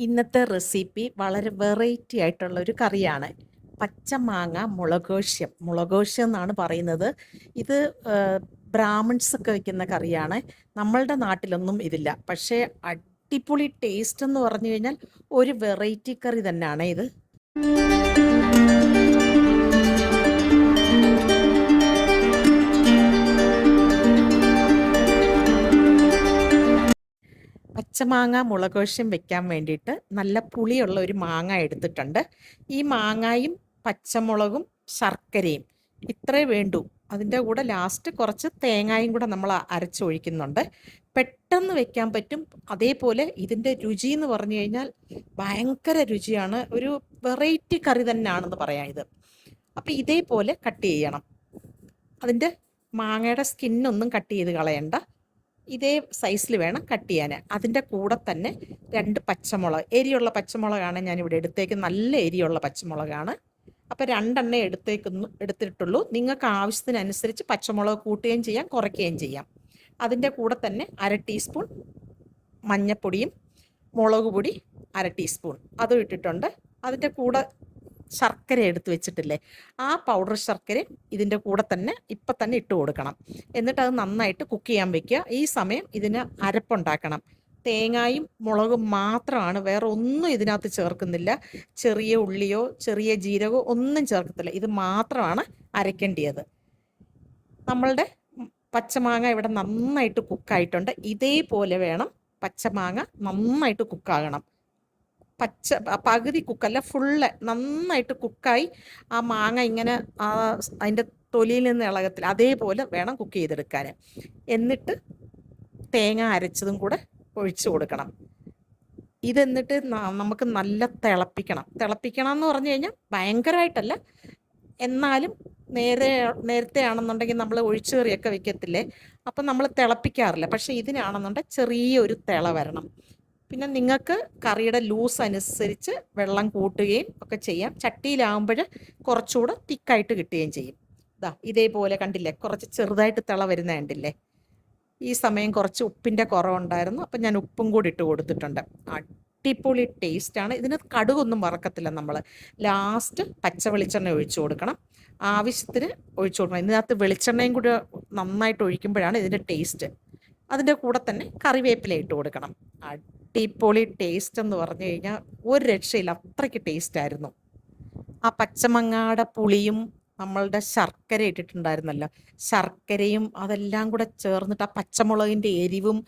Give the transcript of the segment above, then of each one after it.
ഇന്നത്തെ റെസിപ്പി വളരെ വെറൈറ്റി ആയിട്ടുള്ള ഒരു കറിയാണ്. പച്ചമാങ്ങ മുളകോശ്യം. മുളകോശ്യം എന്നാണ് പറയുന്നത്. ഇത് ബ്രാഹ്മിൺസ് ഒക്കെ വെക്കുന്ന കറിയാണ്. നമ്മളുടെ നാട്ടിലൊന്നും ഇതില്ല. പക്ഷേ അടിപൊളി ടേസ്റ്റ് എന്ന് പറഞ്ഞു കഴിഞ്ഞാൽ ഒരു വെറൈറ്റി കറി തന്നെയാണ് ഇത്. പച്ചമാങ്ങ മുളകോശ്യം വെക്കാൻ വേണ്ടിയിട്ട് നല്ല പുളിയുള്ള ഒരു മാങ്ങ എടുത്തിട്ടുണ്ട്. ഈ മാങ്ങയും പച്ചമുളകും ശർക്കരയും ഇത്രേ വേണ്ടൂ. അതിൻ്റെ കൂടെ ലാസ്റ്റ് കുറച്ച് തേങ്ങയും കൂടെ നമ്മൾ അരച്ചൊഴിക്കുന്നുണ്ട്. പെട്ടെന്ന് വെക്കാൻ പറ്റും. അതേപോലെ ഇതിൻ്റെ രുചി എന്ന് പറഞ്ഞു കഴിഞ്ഞാൽ ഭയങ്കര രുചിയാണ്. ഒരു വെറൈറ്റി കറി തന്നെയാണെന്ന് പറയാം ഇത്. അപ്പം ഇതേപോലെ കട്ട് ചെയ്യണം. അതിൻ്റെ മാങ്ങയുടെ സ്കിന്നൊന്നും കട്ട് ചെയ്ത് കളയണ്ട. ഇതേ സൈസിൽ വേണം കട്ട് ചെയ്യാൻ. അതിൻ്റെ കൂടെ തന്നെ 2 പച്ചമുളക്, എരിയുള്ള പച്ചമുളകാണ് ഞാനിവിടെ എടുത്തേക്കുന്നത്. നല്ല എരിയുള്ള പച്ചമുളകാണ്. അപ്പോൾ 2 എടുത്തിട്ടുള്ളൂ. നിങ്ങൾക്ക് ആവശ്യത്തിനനുസരിച്ച് പച്ചമുളക് കൂട്ടുകയും ചെയ്യാം, കുറയ്ക്കുകയും ചെയ്യാം. അതിൻ്റെ കൂടെ തന്നെ 1/2 ടീസ്പൂൺ മഞ്ഞൾപ്പൊടിയും മുളക് പൊടി 1/2 ടീസ്പൂൺ അതും ഇട്ടിട്ടുണ്ട്. അതിൻ്റെ കൂടെ ശർക്കര എടുത്ത് വെച്ചിട്ടില്ലേ, ആ പൗഡർ ശർക്കര ഇതിൻ്റെ കൂടെ തന്നെ ഇപ്പം തന്നെ ഇട്ട് കൊടുക്കണം. എന്നിട്ട് അത് നന്നായിട്ട് കുക്ക് ചെയ്യാൻ വെക്കുക. ഈ സമയം ഇതിന് അരപ്പുണ്ടാക്കണം. തേങ്ങയും മുളകും മാത്രമാണ്, വേറെ ഒന്നും ഇതിനകത്ത് ചേർക്കുന്നില്ല. ചെറിയ ഉള്ളിയോ ചെറിയ ജീരകമോ ഒന്നും ചേർക്കത്തില്ല. ഇത് മാത്രമാണ് അരയ്ക്കേണ്ടത്. നമ്മളുടെ പച്ചമാങ്ങ ഇവിടെ നന്നായിട്ട് കുക്കായിട്ടുണ്ട്. ഇതേപോലെ വേണം പച്ചമാങ്ങ നന്നായിട്ട് കുക്കാകണം. പകുതി കുക്കല്ല, ഫുള്ള് നന്നായിട്ട് കുക്കായി ആ മാങ്ങ ഇങ്ങനെ അതിൻ്റെ തൊലിയിൽ നിന്ന് ഇളകത്തില്ല, അതേപോലെ വേണം കുക്ക് ചെയ്തെടുക്കാൻ. എന്നിട്ട് തേങ്ങ അരച്ചതും കൂടെ ഒഴിച്ചു കൊടുക്കണം. ഇതെന്നിട്ട് നമുക്ക് നല്ല തിളപ്പിക്കണം എന്ന് പറഞ്ഞു കഴിഞ്ഞാൽ ഭയങ്കരമായിട്ടല്ല, എന്നാലും നേരത്തെ ആണെന്നുണ്ടെങ്കിൽ നമ്മൾ ഒഴിച്ചു കറിയൊക്കെ വെക്കത്തില്ലേ, അപ്പം നമ്മൾ തിളപ്പിക്കാറില്ല. പക്ഷേ ഇതിനാണെന്നുണ്ടെങ്കിൽ ചെറിയൊരു തിള വരണം. പിന്നെ നിങ്ങൾക്ക് കറിയുടെ ലൂസ് അനുസരിച്ച് വെള്ളം കൂട്ടുകയും ഒക്കെ ചെയ്യാം. ചട്ടിയിലാകുമ്പോൾ കുറച്ചുകൂടെ തിക്കായിട്ട് കിട്ടുകയും ചെയ്യും. ഇതേപോലെ കണ്ടില്ലേ, കുറച്ച് ചെറുതായിട്ട് തിള വരുന്ന കണ്ടില്ലേ. ഈ സമയം കുറച്ച് ഉപ്പിൻ്റെ കുറവുണ്ടായിരുന്നു, അപ്പം ഞാൻ ഉപ്പും കൂടി ഇട്ട് കൊടുത്തിട്ടുണ്ട്. അടിപൊളി ടേസ്റ്റാണ്. ഇതിന് കടുകൊന്നും വറക്കത്തില്ല നമ്മൾ. ലാസ്റ്റ് പച്ച വെളിച്ചെണ്ണ ഒഴിച്ചു കൊടുക്കണം. ആവശ്യത്തിന് ഒഴിച്ചു കൊടുക്കണം. ഇതിനകത്ത് വെളിച്ചെണ്ണയും കൂടി നന്നായിട്ട് ഒഴിക്കുമ്പോഴാണ് ഇതിൻ്റെ ടേസ്റ്റ്. അതിൻ്റെ കൂടെ തന്നെ കറിവേപ്പില ഇട്ട് കൊടുക്കണം. അടിപൊളി ടേസ്റ്റ് എന്ന് പറഞ്ഞു കഴിഞ്ഞാൽ ഒരു രക്ഷയില്ല, അത്രയ്ക്ക് ടേസ്റ്റായിരുന്നു. ആ പച്ചമങ്ങാടെ പുളിയും നമ്മളുടെ ശർക്കര ഇട്ടിട്ടുണ്ടായിരുന്നല്ലോ, ശർക്കരയും അതെല്ലാം കൂടെ ചേർന്നിട്ട് ആ പച്ചമുളകിൻ്റെ എരിവും,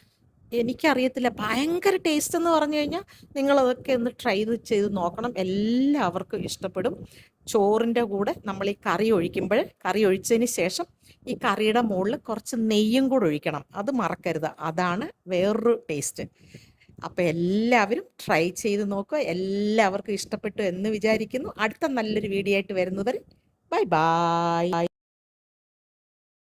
എനിക്കറിയത്തില്ല, ഭയങ്കര ടേസ്റ്റ് എന്ന് പറഞ്ഞു കഴിഞ്ഞാൽ നിങ്ങളതൊക്കെ ഒന്ന് ട്രൈ ചെയ്ത് നോക്കണം. എല്ലാവർക്കും ഇഷ്ടപ്പെടും. ചോറിൻ്റെ കൂടെ നമ്മൾ ഈ കറി ഒഴിച്ചതിന് ശേഷം ഈ കറിയുടെ മുകളിൽ കുറച്ച് നെയ്യും കൂടെ ഒഴിക്കണം. അത് മറക്കരുത്, അതാണ് വേറൊരു ടേസ്റ്റ്. അപ്പോൾ എല്ലാവരും ട്രൈ ചെയ്ത് നോക്കുക. എല്ലാവർക്കും ഇഷ്ടപ്പെട്ടു എന്ന് വിചാരിക്കുന്നു. അടുത്ത നല്ലൊരു വീഡിയോ ആയിട്ട് വരുന്നത്. Bye bye.